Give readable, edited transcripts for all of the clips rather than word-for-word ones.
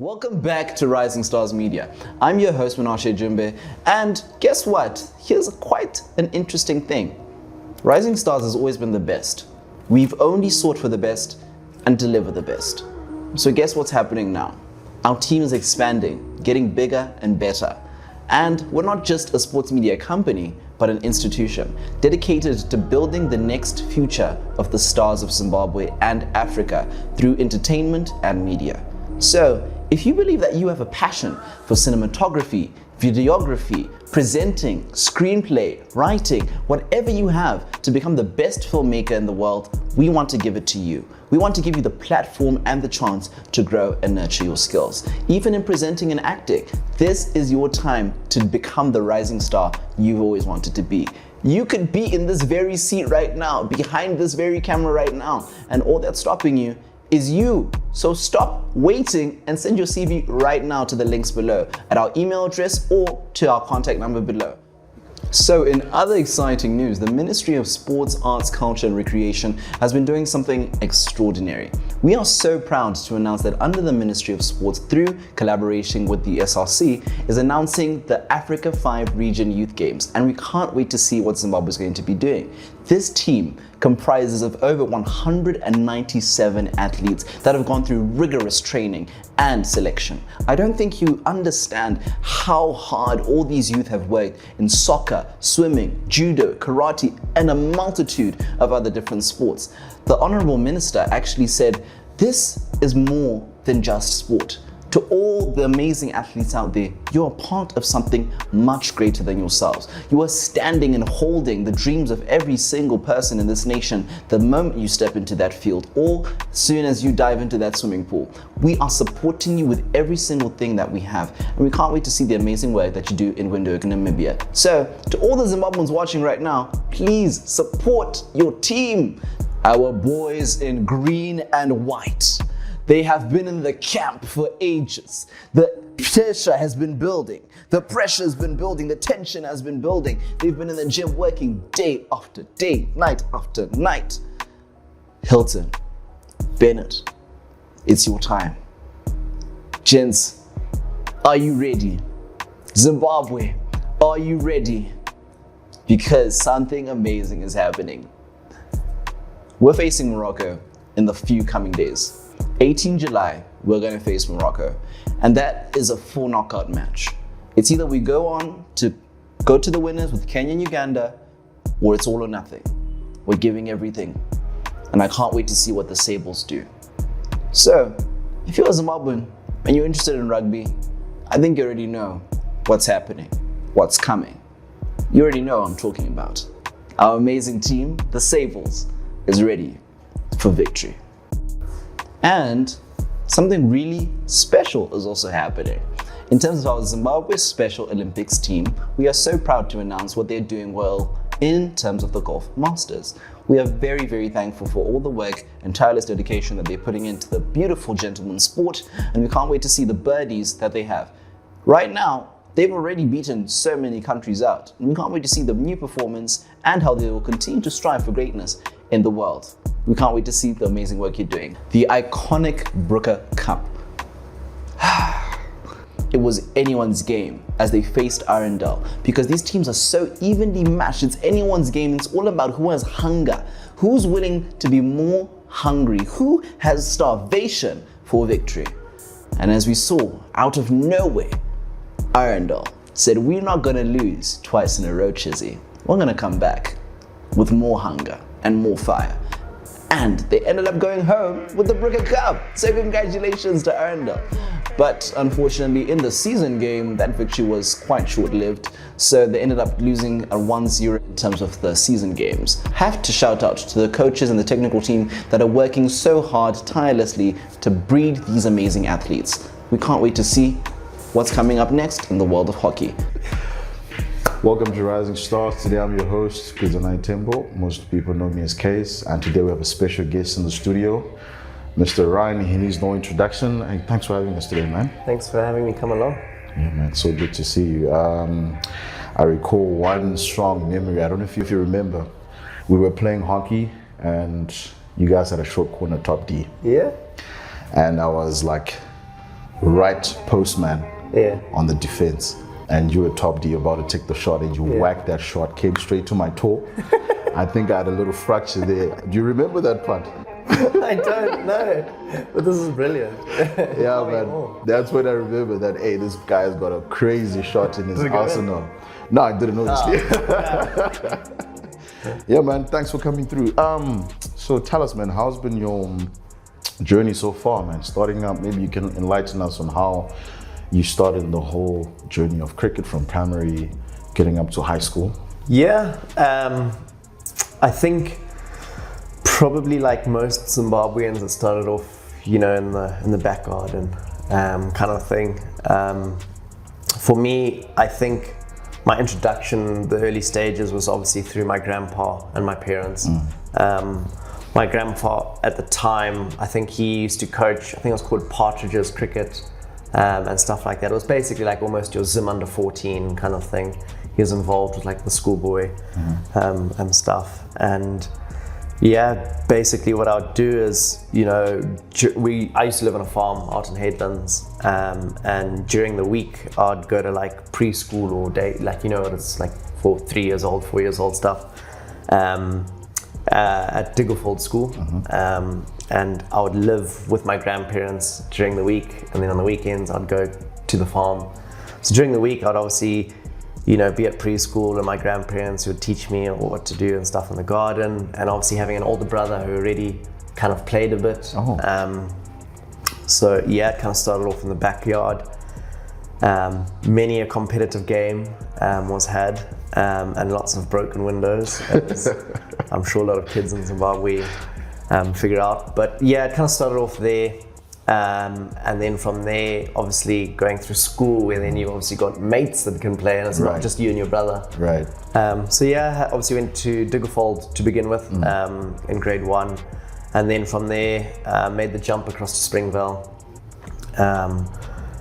Welcome back to Rising Stars Media. I'm your host Menashe Jumbe, and guess what? Here's quite an interesting thing. Rising Stars has always been the best. We've only sought for the best and deliver the best. So guess what's happening now? Our team is expanding, getting bigger and better. And we're not just a sports media company, but an institution dedicated to building the next future of the stars of Zimbabwe and Africa through entertainment and media. So, if you believe that you have a passion for cinematography, videography, presenting, screenplay, writing, whatever you have to become the best filmmaker in the world, we want to give it to you. We want to give you the platform and the chance to grow and nurture your skills. Even in presenting and acting, this is your time to become the rising star you've always wanted to be. You could be in this very seat right now, behind this very camera right now, and all that's stopping you is you. So stop waiting and send your CV right now to the links below at our email address or to our contact number below. So in other exciting news, the Ministry of Sports, Arts, Culture and Recreation has been doing something extraordinary. We are so proud to announce that under the Ministry of Sports, through collaboration with the SRC, is announcing the Africa 5 Region Youth Games, and we can't wait to see what Zimbabwe is going to be doing. This team comprises of over 197 athletes that have gone through rigorous training and selection. I don't think you understand how hard all these youth have worked in soccer, swimming, judo, karate, and a multitude of other different sports. The Honorable Minister actually said, this is more than just sport. To all the amazing athletes out there, you're a part of something much greater than yourselves. You are standing and holding the dreams of every single person in this nation the moment you step into that field or soon as you dive into that swimming pool. We are supporting you with every single thing that we have, and we can't wait to see the amazing work that you do in Windhoek, Namibia. So, to all the Zimbabweans watching right now, please support your team. Our boys in green and white. They have been in the camp for ages. The pressure has been building. The pressure has been building. The tension has been building. They've been in the gym working day after day, night after night. Hilton, Bennett, it's your time. Gents, are you ready? Zimbabwe, are you ready? Because something amazing is happening. We're facing Morocco in the few coming days. 18 July, we're going to face Morocco, and that is a full knockout match. It's either we go to the winners with Kenya and Uganda, or it's all or nothing. We're giving everything, and I can't wait to see what the Sables do. So, if you're a Zimbabwean and you're interested in rugby, I think you already know what's happening, what's coming. You already know what I'm talking about. Our amazing team, the Sables, is ready for victory. And something really special is also happening. In terms of our Zimbabwe Special Olympics team, we are so proud to announce what they're doing well in terms of the Golf Masters. We are very, very thankful for all the work and tireless dedication that they're putting into the beautiful gentleman's sport, and we can't wait to see the birdies that they have. Right now, they've already beaten so many countries out, and we can't wait to see the new performance and how they will continue to strive for greatness in the world. We can't wait to see the amazing work you're doing. The iconic Brooker Cup. It was anyone's game as they faced Arendelle, because these teams are so evenly matched. It's anyone's game. It's all about who has hunger, who's willing to be more hungry, who has starvation for victory. And as we saw, out of nowhere, Arendelle said, we're not gonna lose twice in a row, Chizzy. We're gonna come back with more hunger and more fire. And they ended up going home with the Brooker Cup. So congratulations to Arendelle. But unfortunately, in the season game, that victory was quite short-lived. So they ended up losing a 1-0 in terms of the season games. Have to shout out to the coaches and the technical team that are working so hard, tirelessly, to breed these amazing athletes. We can't wait to see what's coming up next in the world of hockey. Welcome to Rising Stars. Today I'm your host, Kuzanai Tembo. Most people know me as Case, and today we have a special guest in the studio, Mr. Ryan. He needs no introduction, and thanks for having us today, man. Thanks for having me come along. Yeah, man, so good to see you. I recall one strong memory. I don't know if you remember. We were playing hockey, and you guys had a short corner top D. Yeah. And I was like right postman Yeah. on the defense, and you were top D about to take the shot, and you whacked that shot, came straight to my toe. I think I had a little fracture there. Do you remember that part? I don't know, but this is brilliant. Yeah, man. That's when I remember that, hey, this guy's got a crazy shot in his arsenal. No, I didn't know this. Yeah, man, thanks for coming through. So tell us, man, how's been your journey so far, man? Starting up, maybe you can enlighten us on how you started the whole journey of cricket from primary, getting up to high school. Yeah, I think probably like most Zimbabweans, it started off, you know, in the back garden, kind of thing. For me, I think my introduction, the early stages, was obviously through my grandpa and my parents. My grandpa at the time, I think he used to coach, I think it was called Partridge's cricket and stuff like that. It was basically like almost your Zim under 14 kind of thing. He was involved with like the schoolboy and stuff. And yeah, basically what I would do is, you know, I used to live on a farm out in Headlands, and during the week I'd go to like preschool or day, like, you know, it's like for 3 years old, 4 years old stuff, at Diggerfold School, and I would live with my grandparents during the week, and then on the weekends I'd go to the farm. So during the week I'd obviously, you know, be at preschool, and my grandparents would teach me what to do and stuff in the garden, and obviously having an older brother who already kind of played a bit. So yeah, it kind of started off in the backyard. Many a competitive game was had, and lots of broken windows, as I'm sure a lot of kids in Zimbabwe figure out. But yeah, it kind of started off there. And then from there, obviously going through school, where then you obviously got mates that can play, and it's not just you and your brother. Right. So yeah, obviously went to Diggerfold to begin with in grade 1, and then from there made the jump across to Springvale,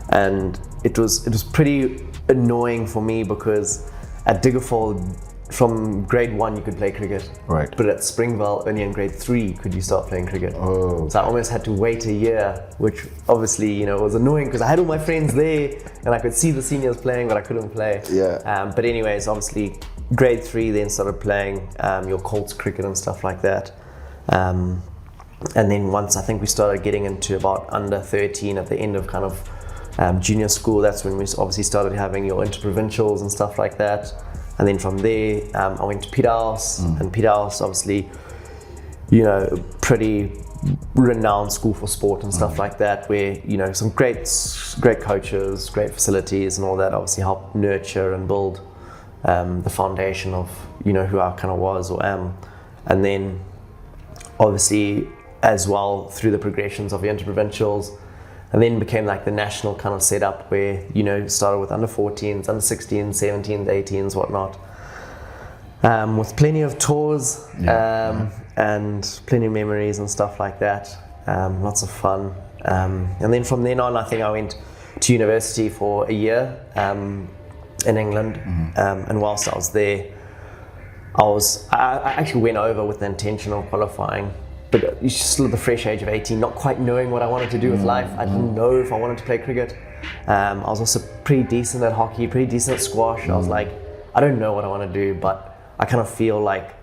and it was pretty annoying for me because at Diggerfold, from grade 1 you could play cricket, right? But at Springvale, only in grade 3 could you start playing cricket. Oh. So I almost had to wait a year, which obviously, you know, was annoying because I had all my friends there and I could see the seniors playing, but I couldn't play. Yeah. But anyways, obviously grade 3 then started playing your Colts cricket and stuff like that. And then once I think we started getting into about under 13 at the end of kind of junior school, that's when we obviously started having your interprovincials and stuff like that. And then from there, I went to Peterhouse, and Peterhouse, obviously, you know, pretty renowned school for sport and stuff like that, where, you know, some great coaches, great facilities and all that obviously helped nurture and build the foundation of, you know, who I kind of was or am. And then obviously as well through the progressions of the interprovincials, and then became like the national kind of setup where, you know, started with under 14s, under 16s, 17s, 18s, whatnot. With plenty of tours and plenty of memories and stuff like that. Lots of fun. And then from then on, I think I went to university for a year in England. And whilst I was there, I actually went over with the intention of qualifying. But it's just still the fresh age of 18, not quite knowing what I wanted to do with life. I didn't know if I wanted to play cricket. I was also pretty decent at hockey, pretty decent at squash. I was like, I don't know what I want to do, but I kind of feel like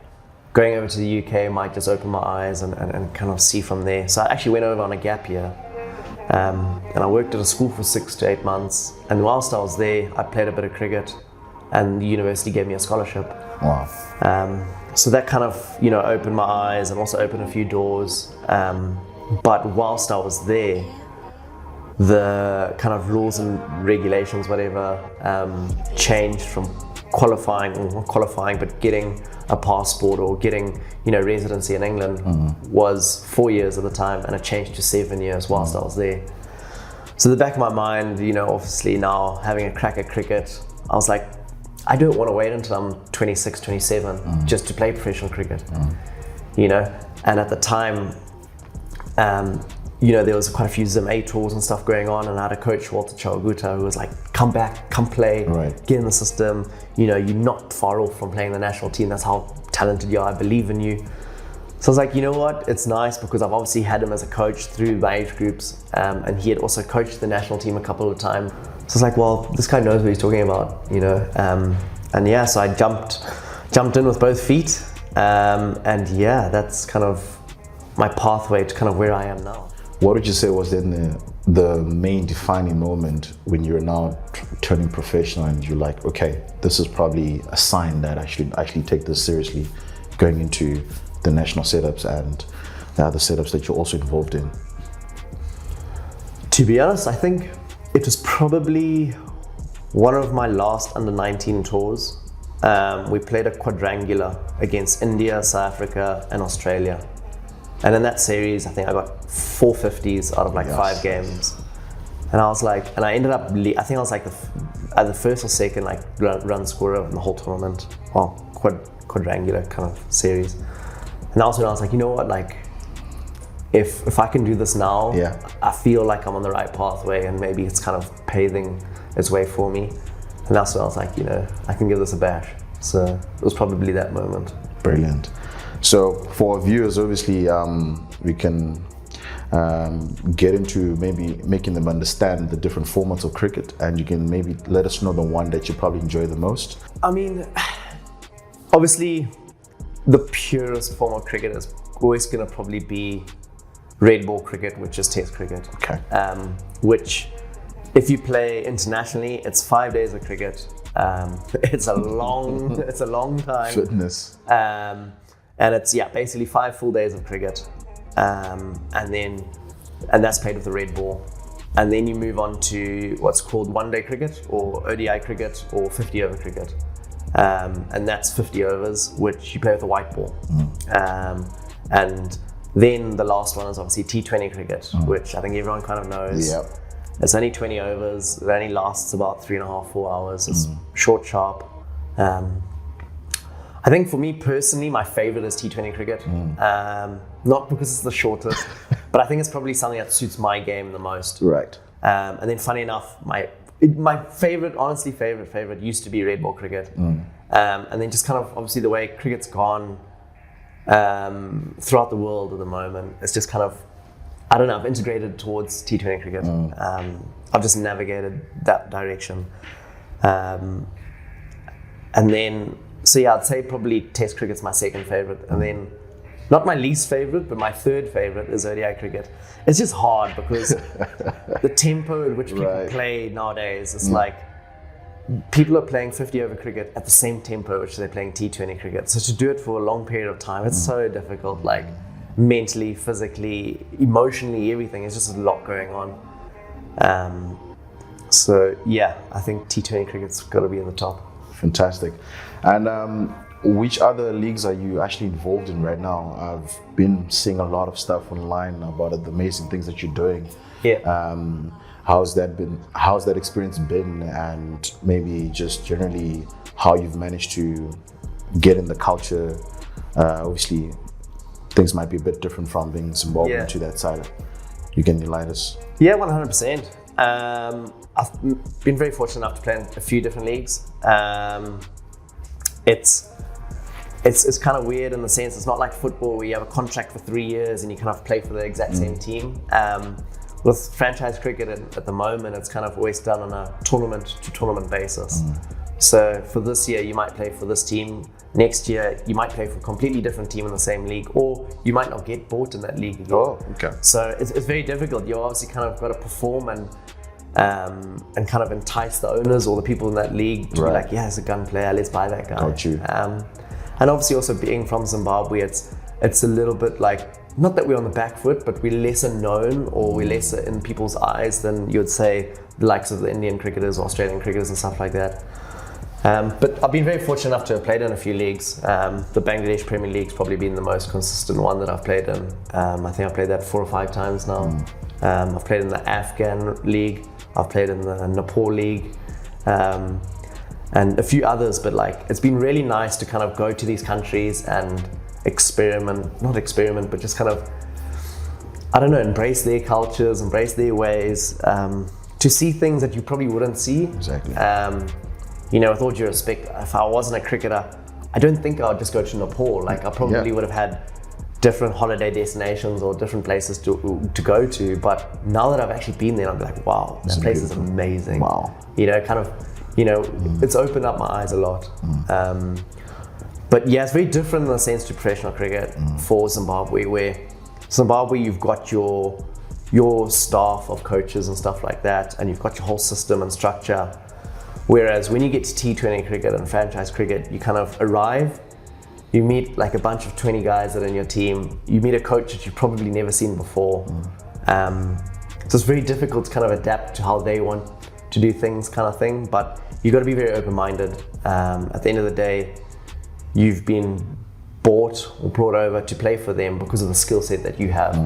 going over to the UK might just open my eyes and kind of see from there. So I actually went over on a gap year, and I worked at a school for 6 to 8 months. And whilst I was there, I played a bit of cricket, and the university gave me a scholarship. Wow. So that kind of, you know, opened my eyes and also opened a few doors. But whilst I was there, the kind of rules and regulations, whatever, changed from qualifying, or not qualifying, but getting a passport or getting, you know, residency in England was 4 years at the time, and it changed to 7 years whilst I was there. So the back of my mind, you know, obviously now having a crack at cricket, I was like, I don't want to wait until I'm 26, 27 just to play professional cricket, you know? And at the time, you know, there was quite a few Zim A tours and stuff going on, and I had a coach, Walter Chawaguta, who was like, come back, come play, get in the system, you know, you're not far off from playing the national team, that's how talented you are, I believe in you. So I was like, you know what, it's nice because I've obviously had him as a coach through my age groups, and he had also coached the national team a couple of times. So I was like, well, this guy knows what he's talking about, you know. And yeah, so I jumped in with both feet, and yeah, that's kind of my pathway to kind of where I am now. What would you say was then the main defining moment when you're now turning professional and you're like, okay, this is probably a sign that I should actually take this seriously, going into the national setups and the other setups that you're also involved in? To be honest, I think it was probably one of my last under-19 tours. We played a quadrangular against India, South Africa, and Australia. And in that series, I think I got 450s out of like 5 games. And I was like, and I ended up, I think I was like the first or second like run scorer in the whole tournament. Well, quadrangular kind of series. And also I was like, you know what, like, if I can do this now, I feel like I'm on the right pathway and maybe it's kind of paving its way for me. And that's when I was like, you know, I can give this a bash. So it was probably that moment. Brilliant. So for our viewers, obviously, we can get into maybe making them understand the different formats of cricket, and you can maybe let us know the one that you probably enjoy the most. I mean, obviously, the purest form of cricket is always going to probably be red ball cricket, which is Test cricket. Okay. Which, if you play internationally, it's 5 days of cricket. It's a long time. Fitness. And it's basically 5 full days of cricket, and that's played with the red ball. And then you move on to what's called one-day cricket, or ODI cricket, or 50-over cricket. And that's 50 overs, which you play with a white ball. And then the last one is obviously T20 cricket, which I think everyone kind of knows. Yep. It's only 20 overs. It only lasts about 3.5, 4 hours. It's short, sharp. I think for me personally, my favorite is T20 cricket. Not because it's the shortest, but I think it's probably something that suits my game the most. Right. And then funny enough, my favorite, honestly favorite used to be red ball cricket. And then just kind of, obviously the way cricket's gone throughout the world at the moment, it's just kind of, I don't know, I've integrated towards T20 cricket. I've just navigated that direction. And then, so yeah, I'd say probably Test cricket's my second favorite. And then, not my least favorite, but my third favorite is ODI cricket. It's just hard because the tempo at which people play nowadays, it's like people are playing 50-over cricket at the same tempo which they're playing T20 cricket. So to do it for a long period of time, it's so difficult, like mentally, physically, emotionally, everything. It's just a lot going on. So yeah, I think T20 cricket's got to be in the top. Fantastic. And which other leagues are you actually involved in right now? I've been seeing a lot of stuff online about the amazing things that you're doing. Yeah. How's that experience been, and maybe just generally how you've managed to get in the culture? Obviously, things might be a bit different from being Zimbabwean to that side. You can enlighten us. Yeah, 100%. I've been very fortunate enough to play in a few different leagues. It's kind of weird in the sense it's not like football where you have a contract for 3 years and you kind of play for the exact same team. With franchise cricket at the moment, it's kind of always done on a tournament to tournament basis. So for this year, you might play for this team. Next year, you might play for a completely different team in the same league, or you might not get bought in that league again. Oh, okay. So it's very difficult. You obviously kind of got to perform and kind of entice the owners or the people in that league to be like, yeah, it's a gun player, let's buy that guy. Got you. And obviously also being from Zimbabwe, it's a little bit like, not that we're on the back foot, but we're lesser known or we're lesser in people's eyes than you would say the likes of the Indian cricketers or Australian cricketers and stuff like that. But I've been very fortunate enough to have played in a few leagues. The Bangladesh Premier League's probably been the most consistent one that I've played in. I think I've played that 4 or 5 times now. I've played in the Afghan League. I've played in the Nepal League. And a few others, but like it's been really nice to kind of go to these countries and not experiment, but just kind of, I don't know, embrace their cultures, embrace their ways, to see things that you probably wouldn't see. Exactly. You know, with all due respect, if I wasn't a cricketer, I don't think I would just go to Nepal. Like I probably would have had different holiday destinations or different places to go to. But now that I've actually been there, I'm like, wow, that place is amazing. Wow. You know, kind of, you know, it's opened up my eyes a lot. But yeah, it's very different in the sense to professional cricket for Zimbabwe, where Zimbabwe, you've got your staff of coaches and stuff like that, and you've got your whole system and structure. Whereas when you get to T20 cricket and franchise cricket, you kind of arrive, you meet like a bunch of 20 guys that are in your team, you meet a coach that you've probably never seen before. So it's very difficult to kind of adapt to how they want to do things, kind of thing, but you've got to be very open-minded. At the end of the day, you've been bought or brought over to play for them because of the skill set that you have.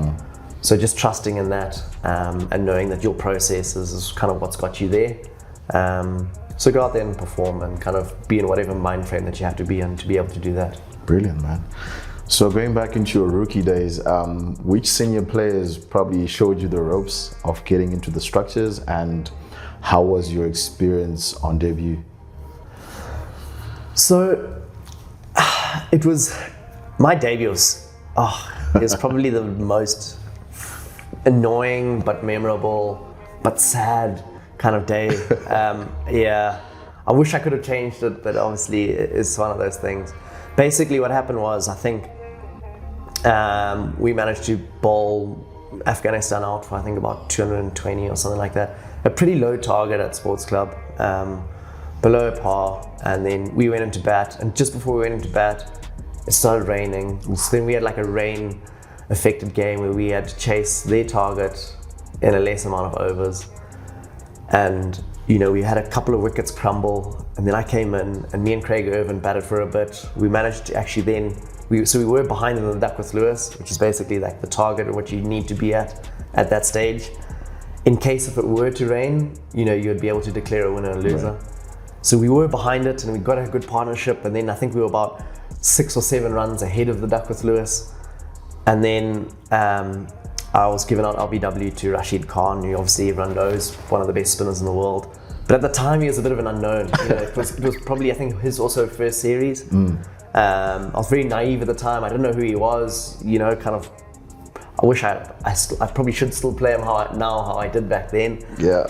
So just trusting in that and knowing that your processes is kind of what's got you there. So go out there and perform and kind of be in whatever mind frame that you have to be in to be able to do that. Brilliant, man. So going back into your rookie days, which senior players probably showed you the ropes of getting into the structures, and how was your experience on debut? So it was, my debut was, it was probably the most annoying but memorable but sad kind of day. Yeah, I wish I could have changed it, but obviously it's one of those things. Basically what happened was, I think we managed to bowl Afghanistan out for I think about 220 or something like that. A pretty low target at sports club, below par, and then we went into bat, and just before we went into bat it started raining. So then we had like a rain affected game where we had to chase their target in a less amount of overs, and you know, we had a couple of wickets crumble, and then I came in and me and Craig Irvin batted for a bit. We managed to actually then, we were behind in the Duckworth Lewis, which is basically like the target of what you need to be at that stage. In case if it were to rain, you know, you'd be able to declare a winner and loser. Right. So we were behind it and we got a good partnership, and then I think we were about 6 or 7 runs ahead of the Duckworth Lewis. And then I was given out LBW to Rashid Khan, who obviously everyone knows, one of the best spinners in the world. But at the time he was a bit of an unknown. You know, it was probably, I think, his also first series. I was very naive at the time. I didn't know who he was. You know, kind of. I wish I probably should still play him how I did back then. Yeah.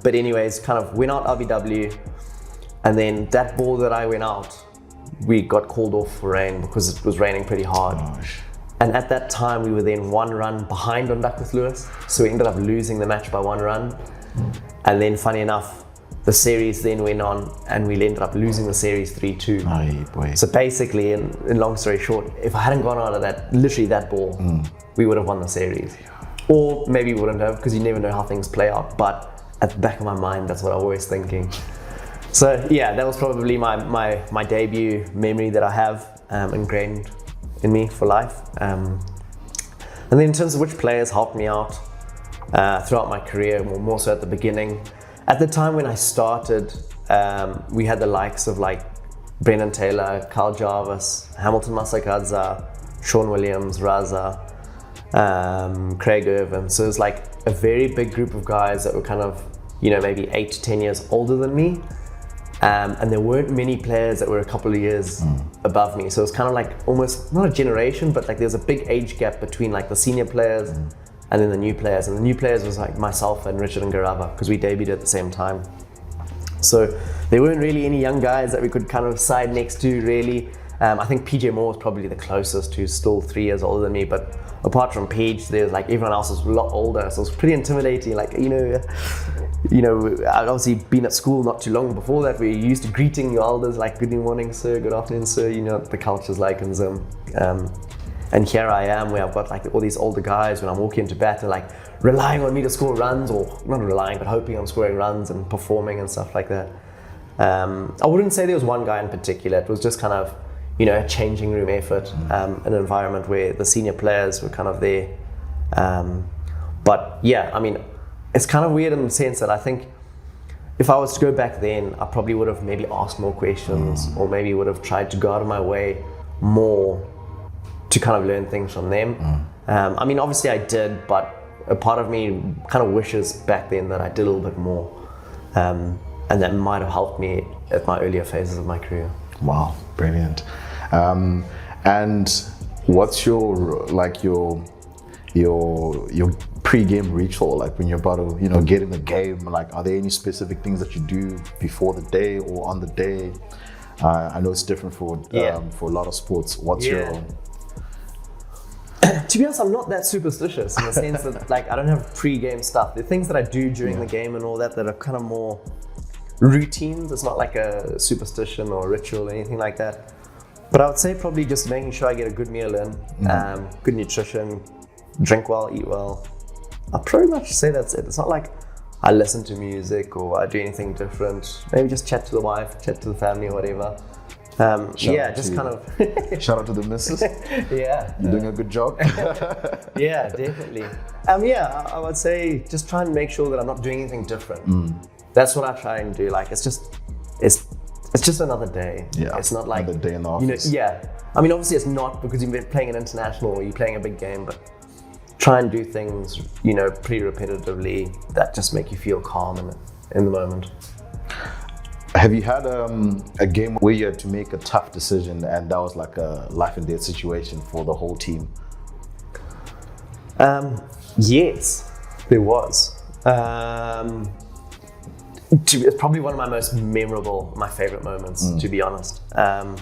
But anyways, kind of went out LBW, and then that ball that I went out, we got called off for rain because it was raining pretty hard. Gosh. And at that time, we were then 1 run behind on Duckworth Lewis, so we ended up losing the match by 1 run. And then, funny enough, the series then went on, and we ended up losing the series 3-2. Aye, boy. So basically, in long story short, if I hadn't gone out of that, literally that ball, we would have won the series. Or maybe we wouldn't have, because you never know how things play out. But at the back of my mind, that's what I was always thinking. So yeah, that was probably my debut memory that I have ingrained in me for life. And then in terms of which players helped me out throughout my career, more so at the beginning. At the time when I started, we had the likes of like Brendan Taylor, Kyle Jarvis, Hamilton Masakadza, Sean Williams, Raza, Craig Irvin. So it was like a very big group of guys that were kind of, you know, maybe 8 to 10 years older than me. And there weren't many players that were a couple of years above me. So it was kind of like almost, not a generation, but like there's a big age gap between like the senior players and then the new players. And the new players was like myself and Richard and Garava, because we debuted at the same time. So there weren't really any young guys that we could kind of side next to really. I think PJ Moore was probably the closest, who's still 3 years older than me, but apart from Page, there's like everyone else was a lot older, so it was pretty intimidating. Like, you know, I'd obviously been at school not too long before that. We used to greeting your elders like good morning sir, good afternoon sir, you know what the culture's like in Zim. And here I am where I've got like all these older guys when I'm walking into bat and like relying on me to score runs, or not relying, but hoping I'm scoring runs and performing and stuff like that. I wouldn't say there was one guy in particular. It was just kind of, you know, a changing room effort, an environment where the senior players were kind of there. But yeah, I mean, it's kind of weird in the sense that I think if I was to go back then, I probably would have maybe asked more questions, or maybe would have tried to go out of my way more to kind of learn things from them. I mean, obviously I did, but a part of me kind of wishes back then that I did a little bit more. And that might have helped me at my earlier phases of my career. Wow, brilliant. And What's your your pre-game ritual, like when you're about to get in the game? Like, are there any specific things that you do before the day or on the day? I know it's different for a lot of sports. What's your... To be honest, I'm not that superstitious in the sense that like I don't have pre-game stuff. The things that I do during the game and all that are kind of more routines. It's not like a superstition or ritual or anything like that. But I would say probably just making sure I get a good meal in, good nutrition, drink well, eat well. I'll pretty much say that's it. It's not like I listen to music or I do anything different. Maybe just chat to the wife, chat to the family or whatever. Shout out to the missus. Yeah. You're doing a good job. Yeah, definitely. I would say just try and make sure that I'm not doing anything different. That's what I try and do. Like, it's just another day. Yeah. It's not like another day in the office. I mean, obviously it's not because you've been playing an international or you're playing a big game, but try and do things, pretty repetitively that just make you feel calm in the moment. Have you had a game where you had to make a tough decision and that was like a life and death situation for the whole team? Yes, there was. It's probably one of my most memorable, my favorite moments, to be honest. And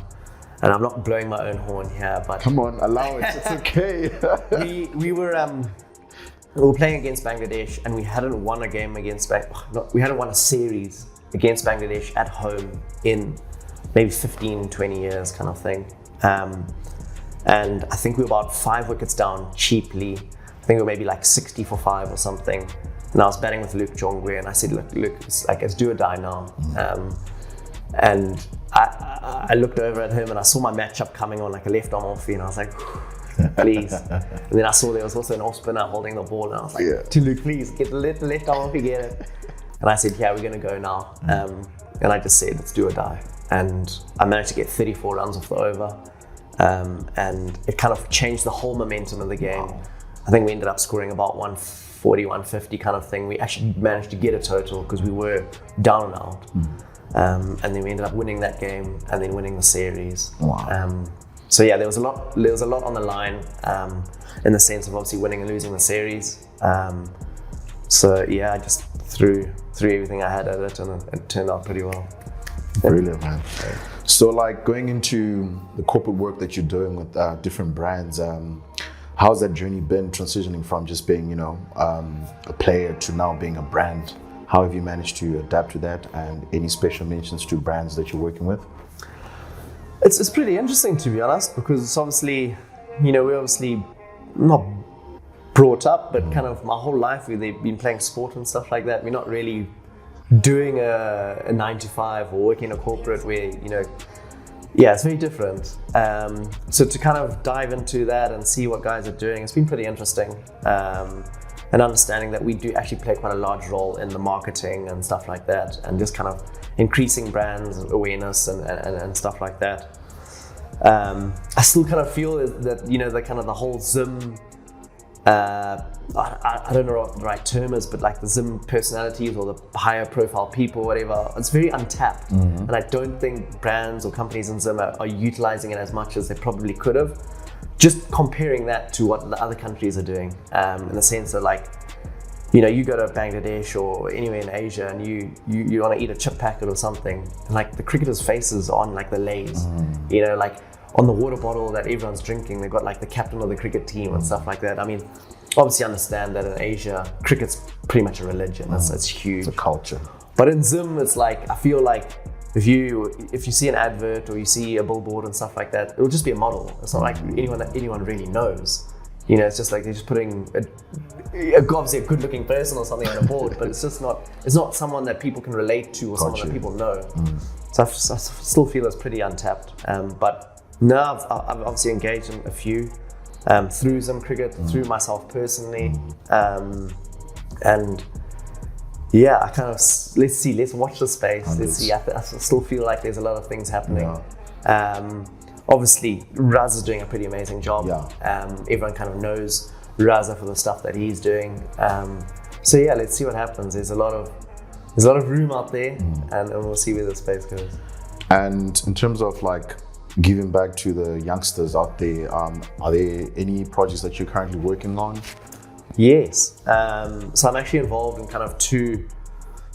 I'm not blowing my own horn here, but come on, allow it. It's okay. we were playing against Bangladesh, and we hadn't won a game against we hadn't won a series against Bangladesh at home in maybe 15, 20 years kind of thing. And I think we were about 5 wickets down cheaply. I think we were maybe like 60 for 5 or something. And I was batting with Luke Jongwe, and I said, look, let's do or die now. And I looked over at him and I saw my matchup coming on like a left arm offie, and I was like, please. And then I saw there was also an off spinner holding the ball, and I was like, to Luke, please, get the left arm offie, get it. And I said, yeah, we're going to go now. And I just said, let's do or die. And I managed to get 34 runs off the over. And it kind of changed the whole momentum of the game. Wow. I think we ended up scoring about 140, 150 kind of thing. We actually managed to get a total because we were down and out. And then we ended up winning that game and then winning the series. Wow. So yeah, there was a lot on the line in the sense of obviously winning and losing the series. So yeah, I just threw everything I had at it, and it turned out pretty well. Brilliant, man. So like going into the corporate work that you're doing with different brands, how's that journey been transitioning from just being, a player to now being a brand? How have you managed to adapt to that, and any special mentions to brands that you're working with? It's pretty interesting, to be honest, because it's obviously, we're obviously not brought up, but kind of my whole life they've been playing sport and stuff like that. We're not really doing a 9-to-5 or working in a corporate where, it's very different. So to kind of dive into that and see what guys are doing, it's been pretty interesting. And understanding that we do actually play quite a large role in the marketing and stuff like that, and just kind of increasing brands awareness and stuff like that. I still kind of feel that, the kind of the whole Zim, I don't know what the right term is, but like the Zim personalities or the higher profile people, whatever, it's very untapped. And I don't think brands or companies in Zim are utilizing it as much as they probably could have. Just comparing that to what the other countries are doing, in the sense that like, you go to Bangladesh or anywhere in Asia and you want to eat a chip packet or something, and like the cricketers' faces on like the Lays, like on the water bottle that everyone's drinking, they've got like the captain of the cricket team and stuff like that. I mean, obviously understand that in Asia, cricket's pretty much a religion. It's huge. It's a culture. But in Zim, it's like, I feel like if you see an advert or you see a billboard and stuff like that, it'll just be a model. It's not like anyone really knows. It's just like they're just putting obviously a good-looking person or something on a board, but it's not someone that people can relate to or someone that people know. So I still feel it's pretty untapped. But now I've obviously engaged in a few through Zim Cricket, through myself personally, and yeah, I kind of let's watch the space. Let's see. I still feel like there's a lot of things happening. Obviously, Raz is doing a pretty amazing job. Everyone kind of knows Raza for the stuff that he's doing. So yeah, let's see what happens. There's a lot of room out there, and we'll see where the space goes. And in terms of like giving back to the youngsters out there, are there any projects that you're currently working on? Yes. So I'm actually involved in kind of two,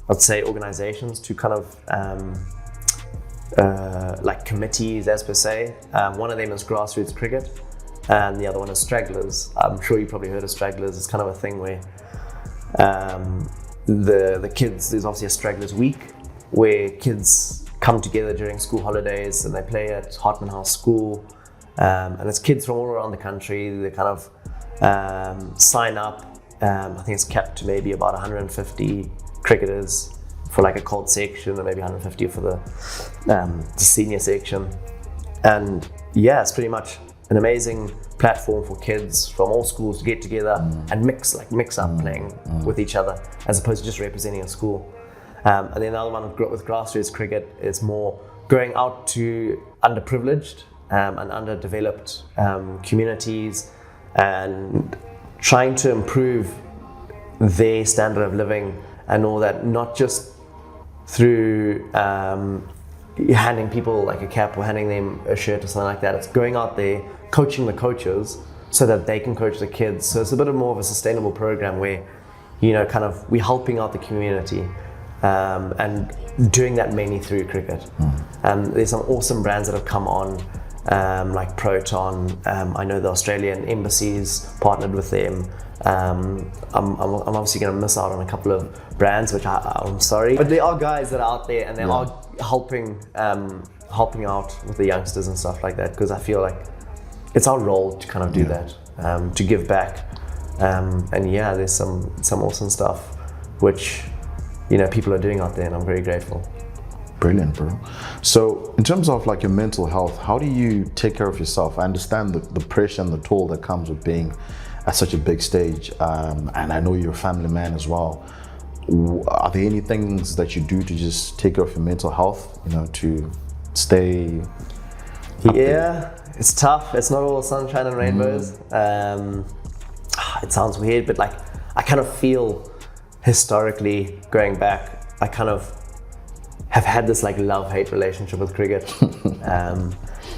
I'd say, organizations, two kind of like committees, as per se. One of them is grassroots cricket, and the other one is stragglers. I'm sure you probably heard of stragglers. It's kind of a thing where the kids, there's obviously a stragglers week where kids come together during school holidays and they play at Hartman House School, and it's kids from all around the country. They kind of sign up. I think it's capped to maybe about 150 cricketers for like a cold section, and maybe 150 for the senior section. And yeah, it's pretty much an amazing platform for kids from all schools to get together and mix up playing with each other, as opposed to just representing a school. And then the other one with grassroots cricket is more going out to underprivileged and underdeveloped communities and trying to improve their standard of living and all that, not just through handing people like a cap or handing them a shirt or something like that. It's going out there, coaching the coaches so that they can coach the kids. So it's a bit more of a sustainable program where, you know, kind of we're helping out the community and doing that mainly through cricket. There's some awesome brands that have come on, like Proton. I know the Australian embassies partnered with them. I'm obviously going to miss out on a couple of brands, which I'm sorry, but there are guys that are out there and they are helping out with the youngsters and stuff like that, because I feel like it's our role to kind of do that, to give back, and yeah, there's some awesome stuff which, you know, people are doing out there, and I'm very grateful. Brilliant, bro. So in terms of like your mental health, how do you take care of yourself? I understand the pressure and the toll that comes with being at such a big stage, and I know you're a family man as well. Are there any things that you do to just take care of your mental health, you know, to stay It's tough. It's not all sunshine and rainbows. It sounds weird, but like I kind of feel historically going back, I kind of have had this like love-hate relationship with cricket.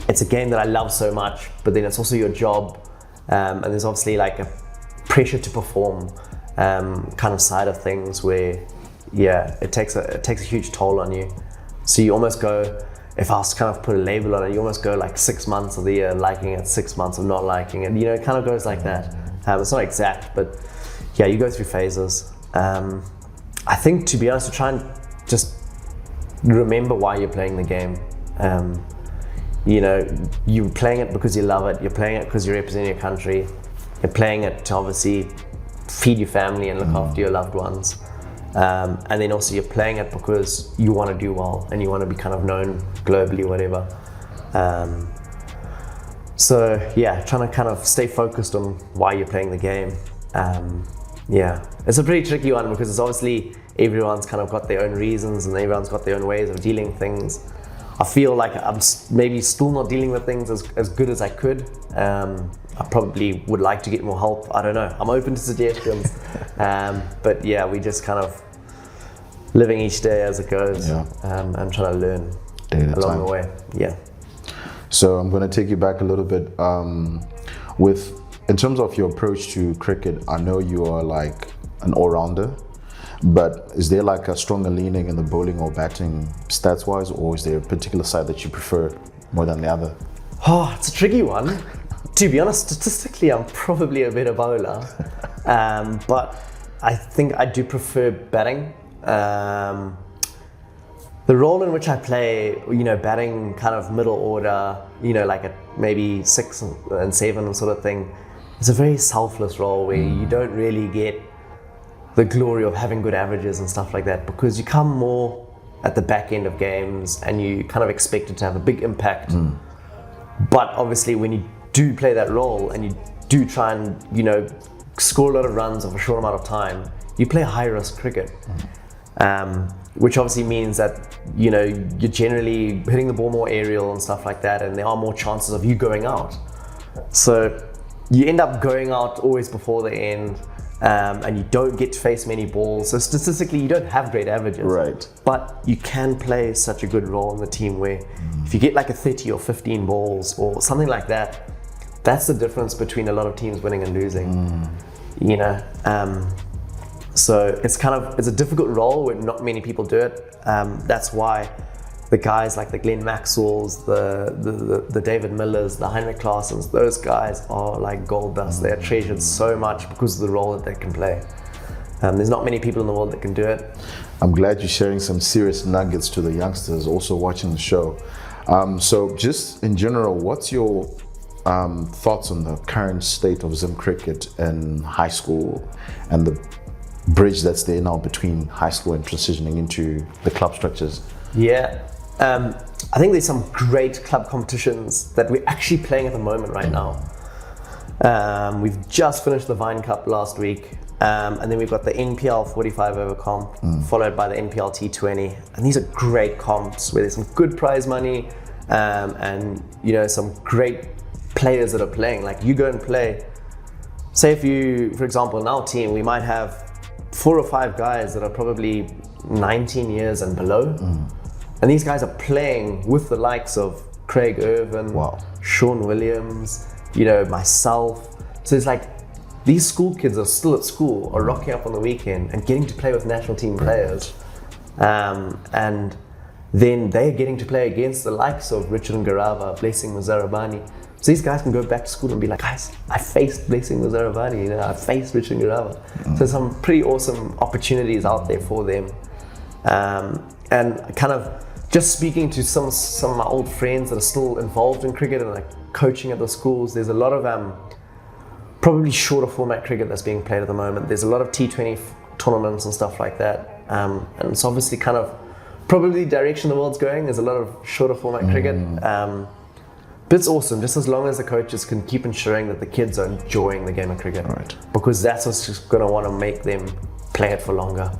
It's a game that I love so much, but then it's also your job, and there's obviously like a pressure to perform kind of side of things where, yeah, it takes a huge toll on you. So you almost go, if I was to kind of put a label on it, you almost go like 6 months of the year liking it, 6 months of not liking it. You know, it kind of goes like that. It's not exact, but yeah, you go through phases. I think, to be honest, to try and just remember why you're playing the game. You know, you're playing it because you love it. You're playing it because you're representing your country. You're playing it to obviously feed your family and look after your loved ones. And then also you're playing it because you want to do well and you want to be kind of known globally, whatever. So yeah, trying to kind of stay focused on why you're playing the game. Yeah, it's a pretty tricky one because it's obviously everyone's kind of got their own reasons and everyone's got their own ways of dealing with things. I feel like I'm maybe still not dealing with things as good as I could. I probably would like to get more help. I don't know. I'm open to suggestions. But yeah, we just kind of living each day as it goes, and trying to learn along the way. Yeah. So I'm going to take you back a little bit. In terms of your approach to cricket, I know you are like an all-rounder, but is there like a stronger leaning in the bowling or batting stats-wise, or is there a particular side that you prefer more than the other? Oh, it's a tricky one. To be honest, statistically, I'm probably a better bowler, but I think I do prefer batting. The role in which I play, you know, batting kind of middle order, you know, like a maybe 6 and 7 sort of thing, it's a very selfless role where you don't really get the glory of having good averages and stuff like that, because you come more at the back end of games and you kind of expect it to have a big impact. But obviously when you do play that role and you do try and, you know, score a lot of runs of a short amount of time, you play high risk cricket. Which obviously means that, you know, you're generally hitting the ball more aerial and stuff like that, and there are more chances of you going out. So you end up going out always before the end, and you don't get to face many balls. So statistically, you don't have great averages. Right. But you can play such a good role in the team where if you get like a 30 or 15 balls or something like that, that's the difference between a lot of teams winning and losing. You know, so it's a difficult role where not many people do it. That's why the guys like the Glenn Maxwells, the David Millers, the Heinrich Claessens, those guys are like gold dust. They're treasured so much because of the role that they can play. There's not many people in the world that can do it. I'm glad you're sharing some serious nuggets to the youngsters also watching the show. So just in general, what's your thoughts on the current state of Zim cricket in high school and the bridge that's there now between high school and transitioning into the club structures? Yeah, I think there's some great club competitions that we're actually playing at the moment right now. We've just finished the Vine Cup last week, and then we've got the NPL 45 over comp, followed by the NPL T20, and these are great comps where there's some good prize money, and you know, some great players that are playing. Like you go and play, say if you, for example, in our team, we might have 4 or 5 guys that are probably 19 years and below. And these guys are playing with the likes of Craig Irvin, Sean Williams, you know, myself. So it's like these school kids are still at school or rocking up on the weekend and getting to play with national team players. And then they're getting to play against the likes of Richard Ngarava, Blessing Muzarabani. So these guys can go back to school and be like, guys, I faced Blessing Muzarabani, you know, I faced Richard Ngarava. So some pretty awesome opportunities out there for them. And kind of just speaking to some of my old friends that are still involved in cricket and like coaching at the schools, there's a lot of probably shorter format cricket that's being played at the moment. There's a lot of T20 tournaments and stuff like that. And it's obviously kind of probably the direction the world's going. There's a lot of shorter format cricket. But it's awesome, just as long as the coaches can keep ensuring that the kids are enjoying the game of cricket. Right. Because that's what's just going to want to make them play it for longer.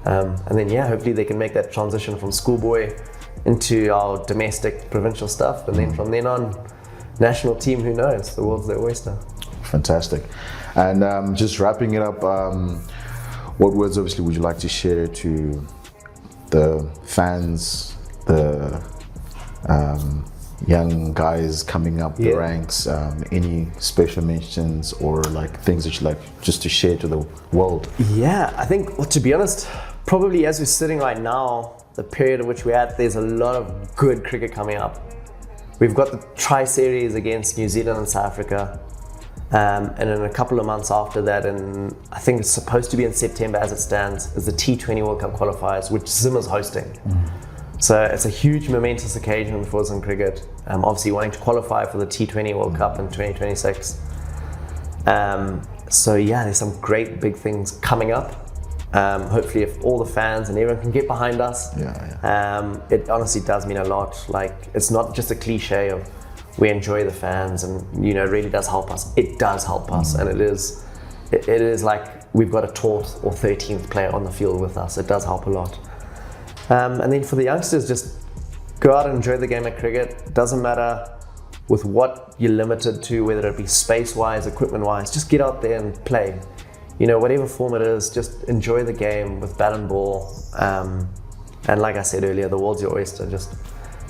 And then, yeah, hopefully they can make that transition from schoolboy into our domestic provincial stuff. And then from then on, national team, who knows? The world's their oyster. Fantastic. And just wrapping it up, what words obviously would you like to share to the fans, the young guys coming up the ranks? Any special mentions or like things that you like just to share to the world? Yeah, I think, well, to be honest, probably as we're sitting right now, the period in which we're at, there's a lot of good cricket coming up. We've got the Tri-Series against New Zealand and South Africa. And in a couple of months after that, and I think it's supposed to be in September as it stands, is the T20 World Cup qualifiers, which Zim is hosting. So it's a huge momentous occasion for Zim cricket. Obviously wanting to qualify for the T20 World Cup in 2026. So yeah, there's some great big things coming up. Hopefully if all the fans and everyone can get behind us, it honestly does mean a lot. Like, it's not just a cliche of we enjoy the fans and, you know, it really does help us. It does help us, and it is like we've got a 12th or 13th player on the field with us. It does help a lot. And then for the youngsters, just go out and enjoy the game of cricket. It doesn't matter with what you're limited to, whether it be space-wise, equipment-wise, just get out there and play. You know, whatever form it is, just enjoy the game with bat and ball. And like I said earlier, the world's your oyster. Just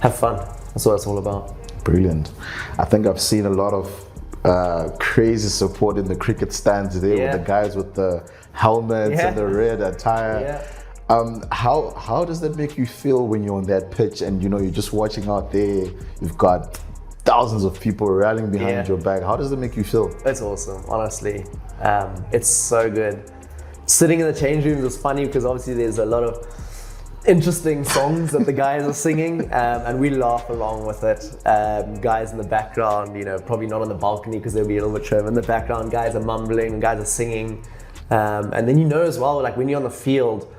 have fun. That's what it's all about. Brilliant. I think I've seen a lot of crazy support in the cricket stands there with the guys with the helmets and the red attire. How does that make you feel when you're on that pitch and, you know, you're just watching out there, you've got thousands of people rallying behind your back? How does that make you feel? It's awesome, honestly. It's so good. Sitting in the change rooms is funny because obviously there's a lot of interesting songs that the guys are singing, and we laugh along with it. Guys in the background, you know, probably not on the balcony because they'll be a little bit shy. In the background, guys are mumbling and guys are singing. And then, you know, as well, like when you're on the field,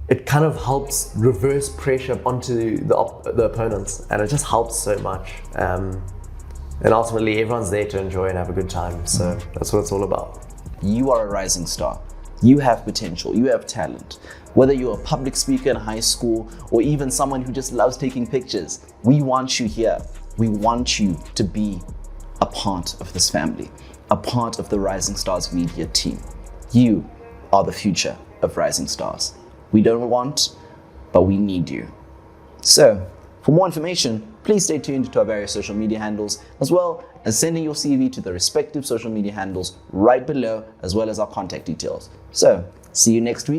it kind of helps reverse pressure onto the opponents, and it just helps so much. And ultimately, everyone's there to enjoy and have a good time. So that's what it's all about. You are a rising star. You have potential. You have talent. Whether you're a public speaker in high school or even someone who just loves taking pictures, we want you here. We want you to be a part of this family, a part of the Rising Stars Media team. You are the future of Rising Stars. We don't want, but we need you. So, for more information, please stay tuned to our various social media handles, as well as sending your CV to the respective social media handles right below, as well as our contact details. So, see you next week